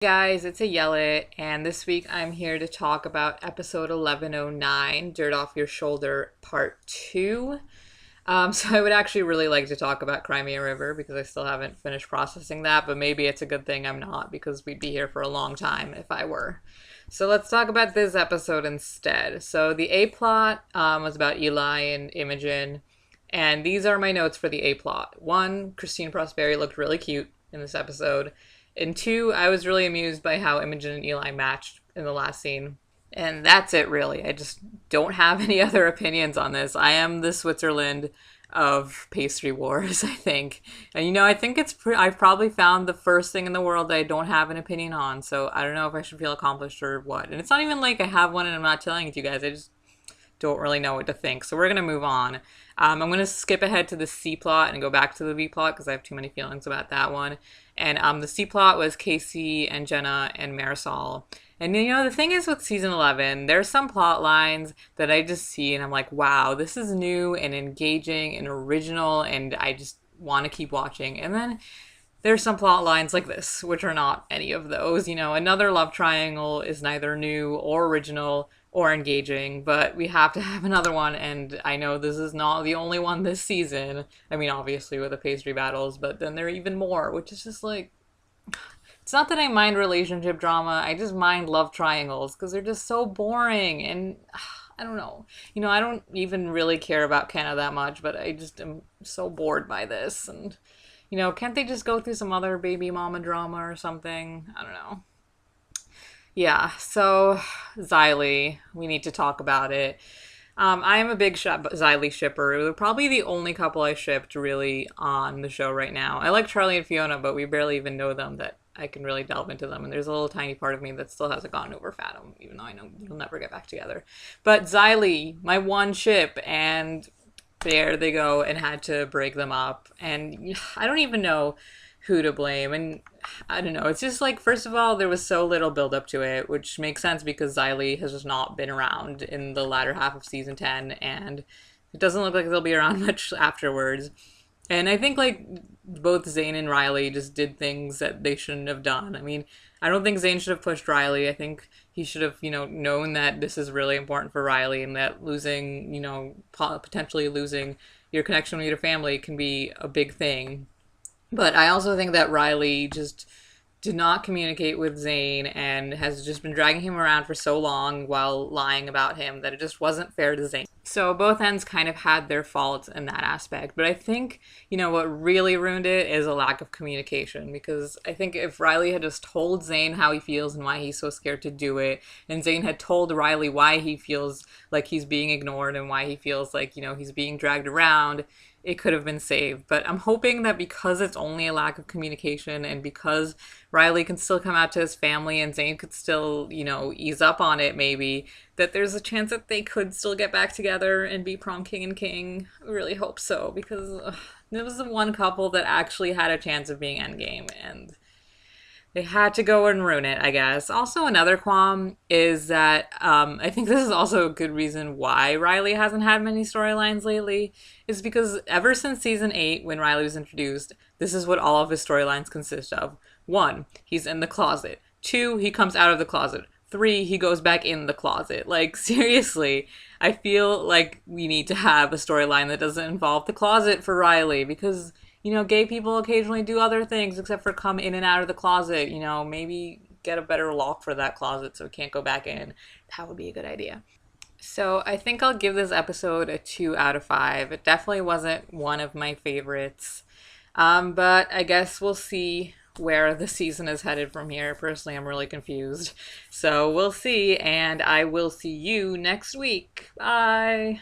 Guys, it's Ayelet, and this week I'm here to talk about episode 1109, Dirt Off Your Shoulder, part 2. So I would actually really like to talk about Crimea River because I still haven't finished processing that, but maybe it's a good thing I'm not because we'd be here for a long time if I were. So let's talk about this episode instead. So the A plot was about Eli and Imogen, and these are my notes for the A plot. One, Christine Prosperi looked really cute in this episode. And two, I was really amused by how Imogen and Eli matched in the last scene. And that's it, really. I just don't have any other opinions on this. I am the Switzerland of pastry wars, I think. And I think I've probably found the first thing in the world that I don't have an opinion on. So I don't know if I should feel accomplished or what. And it's not even like I have one and I'm not telling it to you guys. I just don't really know what to think. So we're going to move on. I'm going to skip ahead to the C plot and go back to the B plot because I have too many feelings about that one. And the C plot was Casey and Jenna and Marisol. And the thing is with season 11, there's some plot lines that I just see and I'm like, wow, this is new and engaging and original and I just want to keep watching. And then there's some plot lines like this, which are not any of those. Another love triangle is neither new or original or engaging, but we have to have another one, and I know this is not the only one this season. I mean, obviously with the pastry battles, but then there are even more, which is just like, it's not that I mind relationship drama, I just mind love triangles, because they're just so boring, and I don't know. I don't even really care about Kenna that much, but I just am so bored by this, and, can't they just go through some other baby mama drama or something? I don't know. Yeah, so Xylee, we need to talk about it. I am a big Xylee shipper. They're probably the only couple I shipped really on the show right now. I like Charlie and Fiona, but we barely even know them that I can really delve into them. And there's a little tiny part of me that still hasn't gotten over Fathom, even though I know they'll never get back together. But Xylee, my one ship, and there they go and had to break them up. And I don't even know who to blame. And I don't know. It's just like, first of all, there was so little build up to it, which makes sense because Xylee has just not been around in the latter half of season 10, and it doesn't look like they'll be around much afterwards. And I think like both Zane and Riley just did things that they shouldn't have done. I mean, I don't think Zane should have pushed Riley. I think he should have, known that this is really important for Riley and that losing, potentially losing your connection with your family can be a big thing. But I also think that Riley just did not communicate with Zane and has just been dragging him around for so long while lying about him that it just wasn't fair to Zane. So both ends kind of had their faults in that aspect. But I think, what really ruined it is a lack of communication. Because I think if Riley had just told Zane how he feels and why he's so scared to do it, and Zane had told Riley why he feels like he's being ignored and why he feels like, he's being dragged around, it could have been saved. But I'm hoping that because it's only a lack of communication and because Riley can still come out to his family and Zane could still, ease up on it maybe, that there's a chance that they could still get back together and be prom king and king. I really hope so because it was the one couple that actually had a chance of being endgame and they had to go and ruin it, I guess. Also, another qualm is that I think this is also a good reason why Riley hasn't had many storylines lately, is because ever since season 8, when Riley was introduced, this is what all of his storylines consist of. 1, he's in the closet. 2, he comes out of the closet. 3, he goes back in the closet. Like, seriously, I feel like we need to have a storyline that doesn't involve the closet for Riley, because gay people occasionally do other things except for come in and out of the closet. Maybe get a better lock for that closet so it can't go back in. That would be a good idea. So I think I'll give this episode a 2 out of 5. It definitely wasn't one of my favorites. But I guess we'll see where the season is headed from here. Personally, I'm really confused. So we'll see, and I will see you next week. Bye!